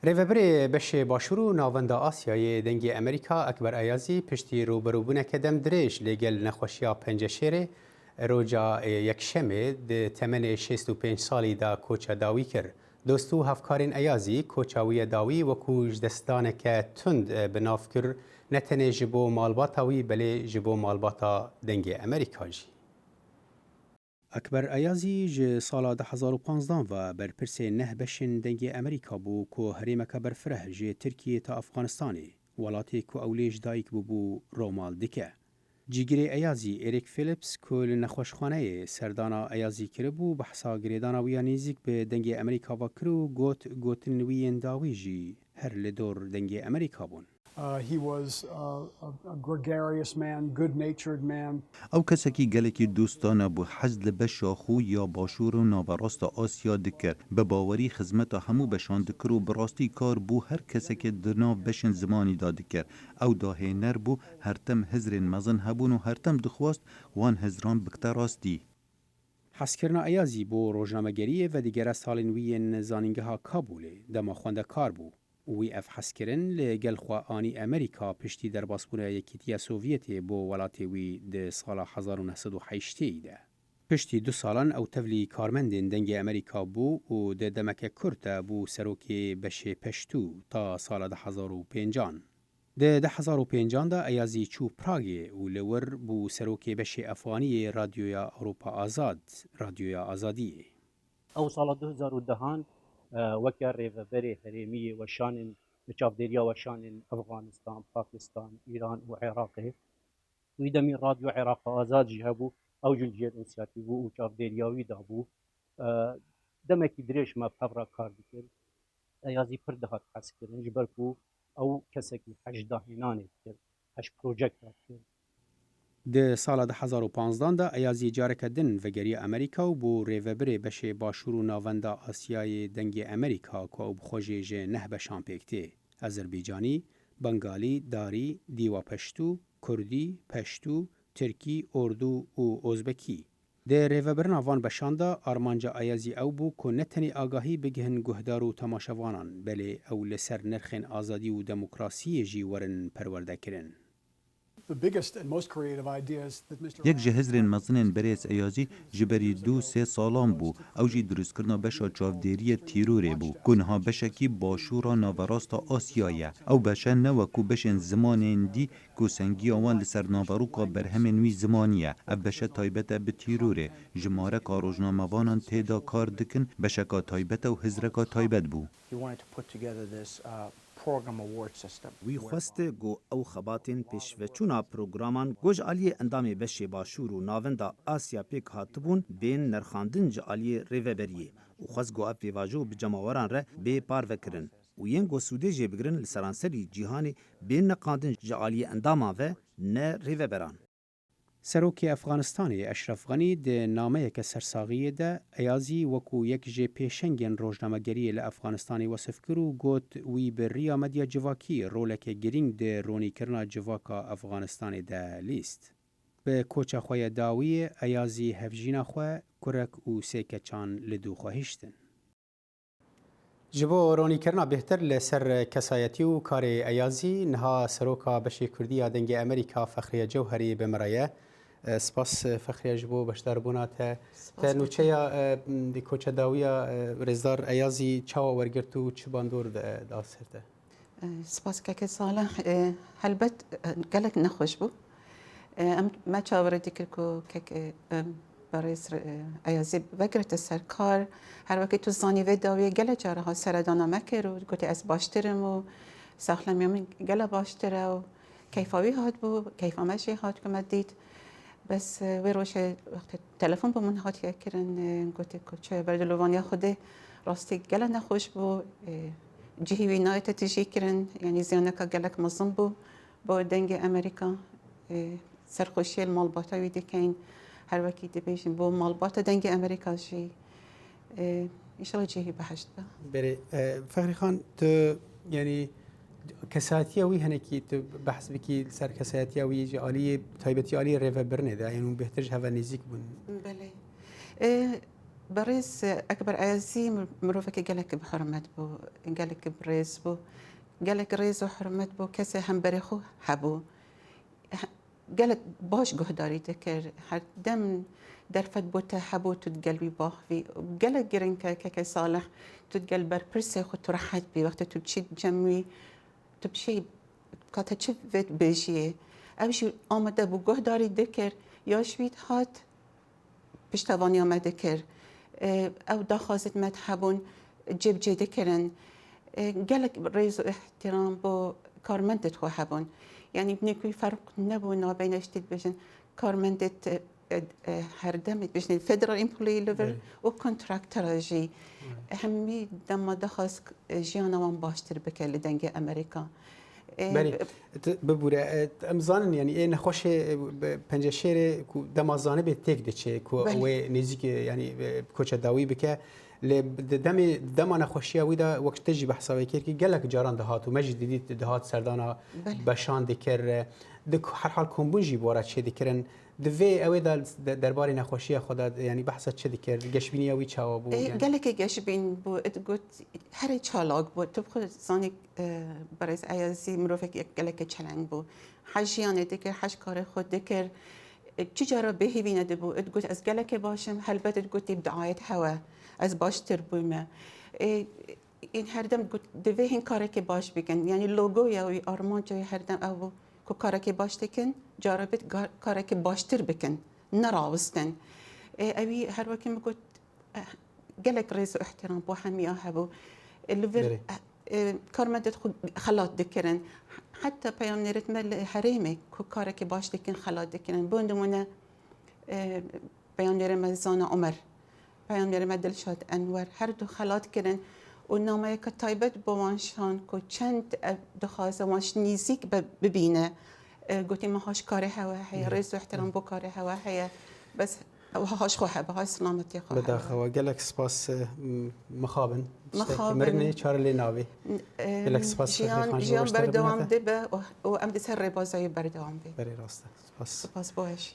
ریوبری بشه باشورو ناوندا آسیای دنگی امریکا اکبر ایازی پشتی روبروبونه کدم دریش لگل نخوشیا پنج شیره روجا یک شمه ده تمن 65 سالی دا کوچا داوی کرد. دوستو هفکارین ایازی کوچاوی داوی و کوچ دستانه که تند بناف کرد نتنه جبو مالباتاوی بله جبو مالباتا دنگی امریکا جی. اکبر ایازی ج سال 2015 و برپرس نه بشن دنگ امریکا بو کو هریمک برفره ج ترکیه تا افغانستانی ولاتی کو اولیج دایک بو رومال دکه. جیگری ایازی ایریک فیلیپس کل نخوشخانه سردانا ایازی کربو بحثا گریدانا ویا نیزیک به دنگ امریکا و کرو گوتنوین داوی جی هر لدور دنگ امریکا بون. He was a gregarious man, good-natured man. او کسکی گلکی دوستانه بو حز لبشا خو یا باشور و ناوراست آسیا دکر به باوری خدمت همو بشان دکر و براستی کار بو هر کسکی درنا بشن زمانی دادکر او داهی نر بو هرتم هزرین مزن هبون و هرتم دخواست وان هزران بکتر راستی. حسکرنا ایازی بو روزنامه‌گری و دیگر سالنوی زانینگها کابوله دما خونده کار بو. وی اف حسکرن لگل خوانی امریکا پشتی در باسپور یکیتیا سوویتی بو ولاتی وی ده سال 1908 ده. پشتی 2 سالان او تولی کارمندین دنگ امریکا بو و ده دمک کرتا بو سروکی بشه پشتو تا سال 2005. ده 2005 دا ایازی چو پراگی و لور بو سروکی بشه افغانی رادیویا اروپا آزاد رادیویا آزادی. او سال 2010 وکر ریوبری هریمی و شان چاودریا و شان افغانستان، پاکستان، ایران و عراق. ویدمی رادیو عراق آزاد جهبو او جلجیت انسیاتی بو و چاودریاوی دابو دمکی دریش ما پورا کار بکر ایازی پر دهات حس کرن جبرکو او کسکی 18 هینانه بکر 8 پروژکت بکر. ده سال 2015 دا ایازی جارک دن وگری امریکا و بو ریوبری بشه باشور و ناوندا آسیای دنگ امریکا که او بخوژی جه نه بشان پیکتی آذربایجانی، بنگالی، داری، دیوا پشتو، کردی، پشتو، ترکی، اردو و ازبکی. ده ریوبر ناوان بشاندا آرمانجا ایازی او بو که نتنی آگاهی بگهن گهدار و تماشوانان بله او لسر نرخین آزادی و دموکراسی جی ورن پرورده کرن. یک جهزرین مزنین بریس ایازی جبری 2-3 سالان بو او جی دروست کرنا بشا چاودیری تیروری بو کنها بشکی باشورا ناوراست آسیایه او بشه نوکو بشن زمانین دی کو سنگی آوان لسر ناوروکا برهمین وی زمانیه اب بشه تایبت به تیروری جماره کاروجنا موانان تیدا کار دکن بشکا تایبت و هزرکا تایبت بو. وی خواسته گو او خباتین پیشوچونا پروگرامان گوج آلی اندامی بشی باشور و ناوندا آسیا پیک هاتبون بین نرخاندن جالی ریوبریه و خواست گو اف واجو بجماوران ره بی پار وکرن و ین گو سوده جی بگرن لسرانسری جیهانی بین نقاندن جالی انداما و نه ریوبران. سروکی افغانستانی اشرف غنی ده نامه که سرساغیه ده ایازی وکو یک جه پیشنگین روزنامه‌گری لافغانستانی وصف کرو گوت وی به ریا مدیا جواکی رولک گرینگ ده رونی کرنا جواکا افغانستانی ده لیست. به کوچه خواه داوی ایازی هفجینا خواه کرک و سیکه چان لدو خواهشتن. جبو رونی کرنا بهتر لسر کسایتی و کار ایازی نها سروکا بشی کردی دنگ امریکا فخری جوهری بمرایه سپاس فخری جبو بشدار بوناته تنوچه دی کوچه داویا رزدار ایازی چاو ورگرتو چه باندور داسته سپاس که صالح هلبت قالك نخوش بو ما چاوردی کرکو که برای ایازی بگرت سرکار هر وقت تو زانی و داوی گله جاره ها سردانا مکر و گوتی از باشترم و ساخلم یمن گله باشتره و کیفاوی هات بو کیفا مشی هات که مدید بس وی روش وقت تلفن بمون هات که کرن گوتی که چه بردلوانیا خوده راستی گله نخوش بو جهی وینایت تجی کرن یعنی زیانه که گلک مزن بو با دنگ امریکا سرخوشی المالباتا ویدی که این هر وقتی دبیشیم با مالبات دنگ امریکا جی انشالله جهی بهشت با بره فخری خان تو یعنی کساتیه وی هنکی تو بحث بکی سر کساتیه وی جالی تایبتی عالی ریو برنه ده یعنی بهترش هوا نزیک بون بله بريز أكبر أيازي مروفك قالك بحرمت بو قالك بريز بو قالك ريز وحرمت بو كسي هم بريخو حبو قالك باش قهداري تكر دم درفت بو تحبو تتقلبي باخ في قالك قرن كاكي صالح تتقل بر برسي خو ترحت بي وقت تبشي جموي تبشي كاتا تشفت بيجي أبشي آمده بو قهداري دكر يا شويت هات پشتوانی آمده کر او داخوازت مذهبون جب جده کرن گلک ریز و احترام با کارمندت خو هبون یعنی بنیکوی فرق نبونا بینش دید بشن کارمندت هر دمت بشن فدرال امپلوی لیور و کنترکتر جی همی دم داخواز جیانا وان باشتر بکر لدنگ امریکا بله ببوره امزان یعنی این نخوش پنجه شیر کو دمازانه به تک دچه کو و نزیک یعنی کوچه داوی بکه دم نخوشی ویدا وقت تجی بحثاوی کرد که گلک جاران دهات و مجد دیدید دهات سردانا بشان دکر دک هر حال کمبونجی بورد چه دکرن دوی اوی درباره نخوشی خدا یعنی بحث چه دکر گشبینی اوی چاوا بو گلک گشبین بو اتگوت هر چالاک بو تو خود زانی برای ایازی مروفک گلک چلنگ بو حجیانه دکر حج کار خود دکر چی جارا بهی وینده بو اتگوت از گلک باشم هلبت اتگوتی بدعایت هوا از باشتر بویمه این هر دم گوت دوی هین کاره که باش بکن یعنی لوگو یا وی آرمان جای هر دم او کو کاره که باش دکن جاربت کاره که باشتر بکن نراوستن اوی هر وقتی میگوت گلک ریز و احترام بو همیه هبو اللي کارمندت خود خلات دکرن حتی پیام نرت مل حریمه کو کاره که باش دکن خلات دکرن بوندمونه پیام نرم زانا عمر پیام نرم دلشاد انور هر دو خلات کردن و نامه که تایبت بوانشان که چند دخوازه وانش نیزیک ببینه گوتی ما هاش کاره هوا هیا ریز و احترام بو کاره هوا هیا بس هاش خواه به های سلامتی خواه بداخوا گلک سپاس مخابن مرنی چهار لی ناوی گلک سپاس جیان بردوام دبه و ام دسر ربازای بردوام بی بری راسته سپاس باش